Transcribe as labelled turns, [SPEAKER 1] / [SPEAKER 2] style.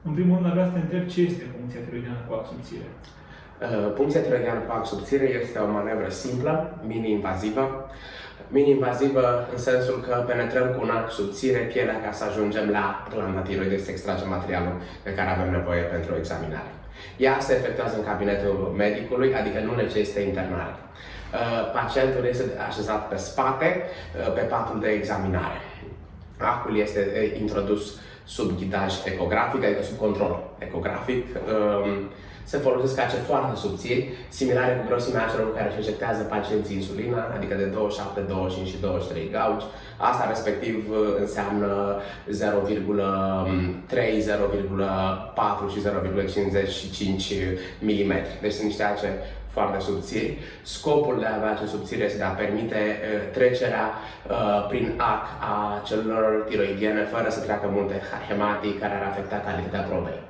[SPEAKER 1] În primul rând, vreau să te întreb ce este puncția tiroidiană cu ac subțire.
[SPEAKER 2] Puncția tiroidiană cu ac subțire este o manevră simplă, mini-invazivă. Mini-invazivă în sensul că penetrăm cu un arc subțire pielea ca să ajungem la glanda tiroide, să extragem materialul de care avem nevoie pentru examinare. Ea se efectuează în cabinetul medicului, adică nu necesită internare. Pacientul este așezat pe spate, pe patul de examinare. Acul este introdus sub ghidaj ecografic, adică sub control ecografic. Se folosesc ace foarte subțiri, similare cu grosimea acelor care își injectează pacienții insulina, adică de 27, 25 și 23 gauge. Asta respectiv înseamnă 0,3, 0,4 și 0,55 mm. Deci sunt niște ace foarte subțiri. Scopul de a avea ace subțiri este de a permite trecerea prin ac a celulelor tiroidiene fără să treacă multe hematii care ar afecta calitatea probei.